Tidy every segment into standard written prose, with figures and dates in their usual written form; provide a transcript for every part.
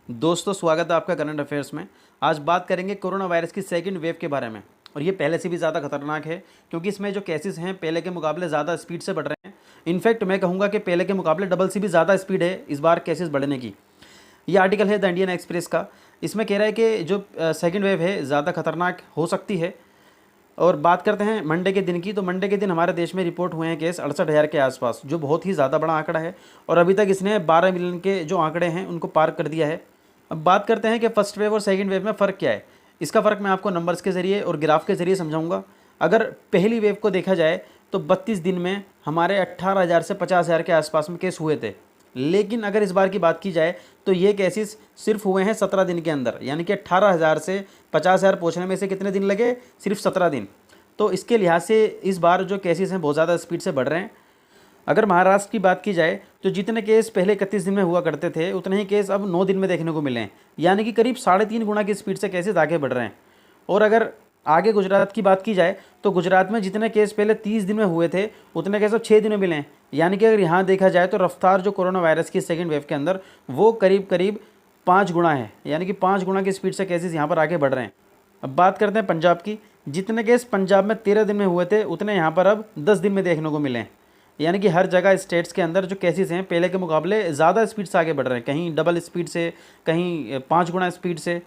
दोस्तों, स्वागत है आपका करंट अफेयर्स में। आज बात करेंगे कोरोना वायरस की सेकंड वेव के बारे में। और ये पहले से भी ज़्यादा खतरनाक है क्योंकि इसमें जो केसेस हैं पहले के मुकाबले ज़्यादा स्पीड से बढ़ रहे हैं। इनफैक्ट मैं कहूँगा कि पहले के मुकाबले डबल से भी ज़्यादा स्पीड है इस बार केसेस बढ़ने की। ये आर्टिकल है द इंडियन एक्सप्रेस का। इसमें कह रहा है कि जो सेकेंड वेव है ज़्यादा खतरनाक हो सकती है। और बात करते हैं मंडे के दिन की, तो मंडे के दिन हमारे देश में रिपोर्ट हुए हैं केस 68,000 के आसपास, जो बहुत ही ज़्यादा बड़ा आंकड़ा है। और अभी तक इसने 12 मिलियन के जो आंकड़े हैं उनको पार कर दिया है। अब बात करते हैं कि फर्स्ट वेव और सेकंड वेव में फ़र्क क्या है। इसका फ़र्क मैं आपको नंबर्स के ज़रिए और ग्राफ के ज़रिए समझाऊंगा। अगर पहली वेव को देखा जाए तो 32 दिन में हमारे 18,000 से 50,000 के आसपास में केस हुए थे। लेकिन अगर इस बार की बात की जाए तो ये केसेस सिर्फ हुए हैं 17 दिन के अंदर, यानी कि 18,000 से 50,000 पहुँचने में से कितने दिन लगे? सिर्फ 17 दिन। तो इसके लिहाज से इस बार जो केसेस हैं बहुत ज़्यादा स्पीड से बढ़ रहे हैं। अगर महाराष्ट्र की बात की जाए तो जितने केस पहले 31 दिन में हुआ करते थे उतने ही केस अब 9 दिन में देखने को मिले हैं, यानी कि करीब 3.5 गुना की स्पीड से केसेस आगे बढ़ रहे हैं। और अगर आगे गुजरात की बात की जाए तो गुजरात में जितने केस पहले 30 दिन में हुए थे उतने केस अब 6 दिन में मिले हैं। यानी कि अगर यहाँ देखा जाए तो रफ्तार जो कोरोना वायरस की सेकेंड वेव के अंदर वो करीब करीब 5 गुना है, यानी कि 5 गुना की स्पीड से केसेस यहाँ पर आगे बढ़ रहे हैं। अब बात करते हैं पंजाब की। जितने केस पंजाब में 13 दिन में हुए थे उतने यहाँ पर अब 10 दिन में देखने को मिले हैं। यानी कि हर जगह स्टेट्स के अंदर जो केसेस हैं पहले के मुकाबले ज़्यादा स्पीड से आगे बढ़ रहे हैं, कहीं डबल स्पीड से, कहीं 5 गुना स्पीड से।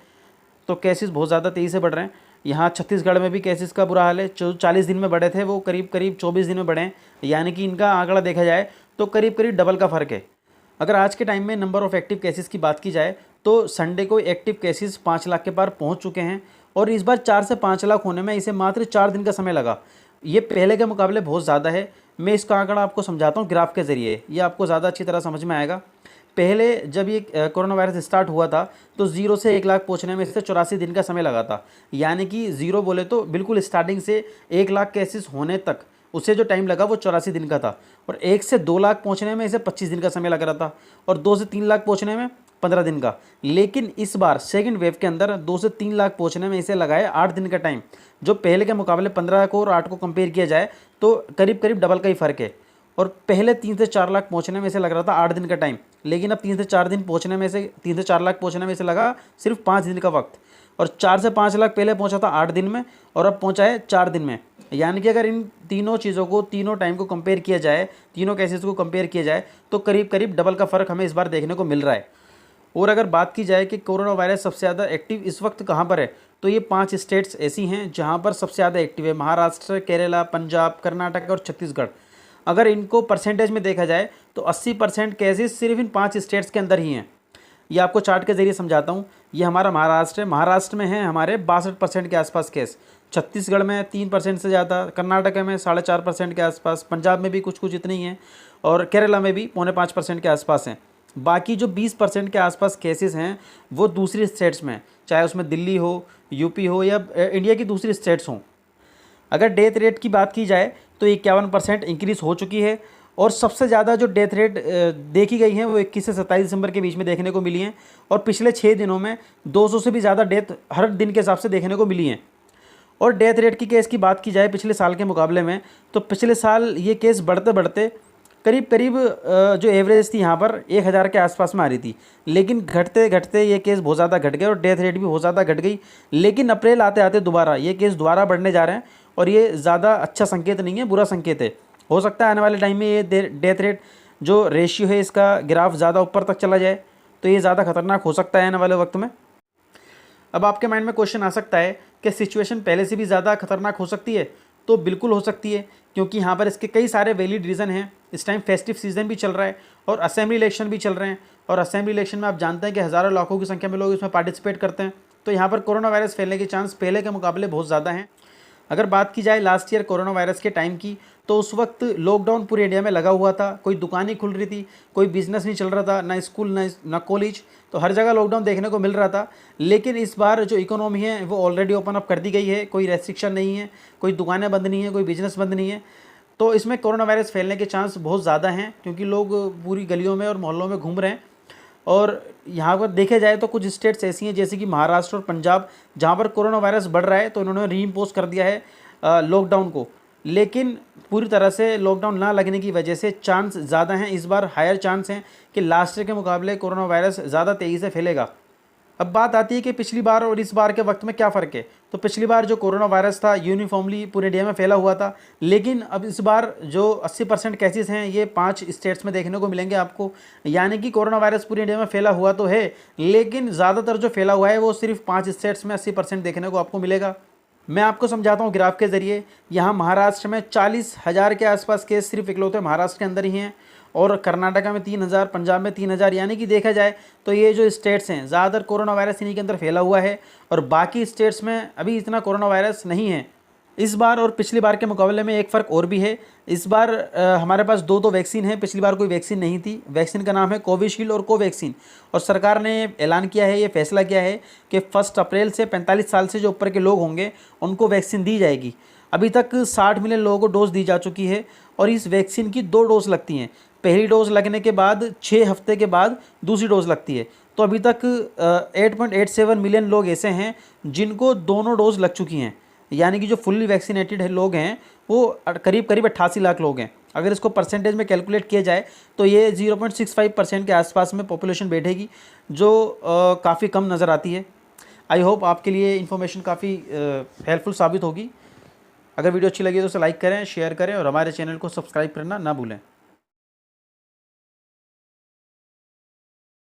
तो केसेस बहुत ज़्यादा तेज़ी से बढ़ रहे हैं। यहाँ छत्तीसगढ़ में भी केसेस का बुरा हाल है। जो 40 दिन में बढ़े थे वो करीब करीब 24 दिन में बढ़े हैं, यानी कि इनका आंकड़ा देखा जाए तो करीब करीब डबल का फ़र्क है। अगर आज के टाइम में नंबर ऑफ़ एक्टिव केसेस की बात की जाए तो संडे को एक्टिव केसेस 5 लाख के पार पहुँच चुके हैं। और इस बार 4 से 5 लाख होने में इसे मात्र 4 दिन का समय लगा। ये पहले के मुकाबले बहुत ज़्यादा है। मैं इसका आंकड़ा आपको समझाता हूँ ग्राफ के ज़रिए, ये आपको ज़्यादा अच्छी तरह समझ में आएगा। पहले जब ये कोरोना वायरस स्टार्ट हुआ था तो 0 से 1 लाख पहुँचने में इससे 84 दिन का समय लगा था। यानी कि 0 बोले तो बिल्कुल स्टार्टिंग से 1 लाख केसेस होने तक उसे जो टाइम लगा वो 84 दिन का था। और 1 से 2 लाख पहुँचने में इसे 25 दिन का समय लग रहा था, और 2 से 3 लाख पहुँचने में 15 दिन का। लेकिन इस बार सेकंड वेव के अंदर 2 से 3 लाख पहुँचने में इसे लगा है 8 दिन का टाइम। जो पहले के मुकाबले 15 को और 8 को कंपेयर किया जाए तो करीब करीब डबल का ही फ़र्क है। और पहले 3 से 4 लाख पहुँचने में इसे लग रहा था 8 दिन का टाइम, लेकिन अब 3 से 4 दिन पहुँचने में से 3 से 4 लाख पहुँचने में इसे लगा सिर्फ 5 दिन का वक्त। और 4 से 5 लाख पहले पहुँचा था 8 दिन में और अब पहुँचा है 4 दिन में। यानी कि अगर इन तीनों चीज़ों को, तीनों टाइम को कंपेयर किया जाए, तीनों केसेस को कंपेयर किया जाए तो करीब करीब डबल का फ़र्क हमें इस बार देखने को मिल रहा है। और अगर बात की जाए कि कोरोना वायरस सबसे ज़्यादा एक्टिव इस वक्त कहाँ पर है, तो ये 5 स्टेट्स ऐसी हैं जहाँ पर सबसे ज़्यादा एक्टिव है। महाराष्ट्र, केरला, पंजाब, कर्नाटक और छत्तीसगढ़। अगर इनको परसेंटेज में देखा जाए तो 80% केसेस सिर्फ इन 5 स्टेट्स के अंदर ही हैं। ये आपको चार्ट के ज़रिए समझाता हूँ। ये हमारा महाराष्ट्र है। महाराष्ट्र में है हमारे 62% के आसपास केस। छत्तीसगढ़ में 3% से ज़्यादा, कर्नाटक में 4.5% के आसपास, पंजाब में भी कुछ कुछ इतनी ही हैं, और केरला में भी 4.5% के आसपास हैं। बाकी जो 20% के आसपास केसेस हैं वो दूसरी स्टेट्स में, चाहे उसमें दिल्ली हो, यूपी हो या इंडिया की दूसरी स्टेट्स हों। अगर डेथ रेट की बात की जाए तो 51% इंक्रीज़ हो चुकी है। और सबसे ज़्यादा जो डेथ रेट देखी गई हैं वो 21 से 27 दिसंबर के बीच में देखने को मिली हैं। और पिछले 6 दिनों में 200 से भी ज़्यादा डेथ हर दिन के हिसाब से देखने को मिली हैं। और डेथ रेट की केस की बात की जाए पिछले साल के मुकाबले में, तो पिछले साल ये केस बढ़ते बढ़ते करीब करीब जो एवरेज थी यहाँ पर 1,000 के आसपास में आ रही थी। लेकिन घटते घटते ये केस बहुत ज़्यादा घट गए और डेथ रेट भी बहुत ज़्यादा घट गई। लेकिन अप्रैल आते आते दोबारा ये केस दोबारा बढ़ने जा रहे हैं, और ये ज़्यादा अच्छा संकेत नहीं है, बुरा संकेत है। हो सकता है आने वाले टाइम में ये डेथ रेट जो रेशियो है इसका ग्राफ ज़्यादा ऊपर तक चला जाए, तो ये ज़्यादा खतरनाक हो सकता है आने वाले वक्त में। अब आपके माइंड में क्वेश्चन आ सकता है कि सिचुएशन पहले से भी ज़्यादा खतरनाक हो सकती है। तो बिल्कुल हो सकती है, क्योंकि यहाँ पर इसके कई सारे वैलिड रीज़न हैं। इस टाइम फेस्टिव सीजन भी चल रहा है और असेंबली इलेक्शन भी चल रहे हैं। और असेंबली इलेक्शन में आप जानते हैं कि हज़ारों लाखों की संख्या में लोग इसमें पार्टिसिपेट करते हैं। तो यहाँ पर कोरोना वायरस फैलने के चांस पहले के मुकाबले बहुत ज़्यादा हैं। अगर बात की जाए लास्ट ईयर कोरोना वायरस के टाइम की, तो उस वक्त लॉकडाउन पूरे इंडिया में लगा हुआ था। कोई दुकान नहीं खुल रही थी, कोई बिजनेस नहीं चल रहा था, ना स्कूल ना कॉलेज, तो हर जगह लॉकडाउन देखने को मिल रहा था। लेकिन इस बार जो इकोनॉमी है वो ऑलरेडी ओपन अप कर दी गई है, कोई रेस्ट्रिक्शन नहीं है, कोई दुकानें बंद नहीं है, कोई बिजनेस बंद नहीं है। तो इसमें कोरोना वायरस फैलने के चांस बहुत ज़्यादा हैं, क्योंकि लोग पूरी गलियों में और मोहल्लों में घूम रहे हैं। और यहाँ पर देखे जाए तो कुछ स्टेट्स ऐसी हैं जैसे कि महाराष्ट्र और पंजाब, जहाँ पर कोरोना वायरस बढ़ रहा है तो इन्होंने रीइम्पोज कर दिया है लॉकडाउन को। लेकिन पूरी तरह से लॉकडाउन ना लगने की वजह से चांस ज़्यादा हैं, इस बार हायर चांस हैं कि लास्ट ईयर के मुकाबले कोरोना वायरस ज़्यादा तेज़ी से फैलेगा। अब बात आती है कि पिछली बार और इस बार के वक्त में क्या फ़र्क है। तो पिछली बार जो कोरोना वायरस था यूनिफॉर्मली पूरे इंडिया में फैला हुआ था, लेकिन अब इस बार जो 80% केसेस हैं ये 5 स्टेट्स में देखने को मिलेंगे आपको। यानी कि कोरोना वायरस पूरे इंडिया में फैला हुआ तो है, लेकिन ज़्यादातर जो फैला हुआ है वो सिर्फ 5 स्टेट्स में 80% देखने को आपको मिलेगा। मैं आपको समझाता हूँ ग्राफ के ज़रिए। यहाँ महाराष्ट्र में 40,000 के आसपास केस सिर्फ इकलौते महाराष्ट्र के अंदर ही हैं, और कर्नाटका में 3,000, पंजाब में 3,000। यानी कि देखा जाए तो ये जो स्टेट्स हैं ज़्यादातर कोरोना वायरस इन्हीं के अंदर फैला हुआ है, और बाकी स्टेट्स में अभी इतना कोरोना वायरस नहीं है। इस बार और पिछली बार के मुकाबले में एक फ़र्क और भी है। इस बार हमारे पास दो वैक्सीन है, पिछली बार कोई वैक्सीन नहीं थी। वैक्सीन का नाम है कोविशील्ड और कोवैक्सीन, और सरकार ने ऐलान किया है, ये फैसला किया है कि 1 अप्रैल से 45 साल से जो ऊपर के लोग होंगे उनको वैक्सीन दी जाएगी। अभी तक 60 मिलियन लोगों को डोज दी जा चुकी है, और इस वैक्सीन की 2 डोज लगती हैं। पहली डोज लगने के बाद 6 हफ्ते के बाद दूसरी डोज लगती है। तो अभी तक 8.87 मिलियन लोग ऐसे हैं जिनको दोनों डोज लग चुकी हैं। यानी कि जो फुल्ली वैक्सीनेटेड है लोग हैं वो करीब 88 लाख लोग हैं। अगर इसको परसेंटेज में कैलकुलेट किया जाए तो ये 0.65% के आसपास में पॉपुलेशन बैठेगी, जो काफ़ी कम नज़र आती है। आई होप आपके लिए इन्फॉर्मेशन काफ़ी हेल्पफुल साबित होगी। अगर वीडियो अच्छी लगी तो उसे लाइक करें, शेयर करें, और हमारे चैनल को सब्सक्राइब करना ना भूलें।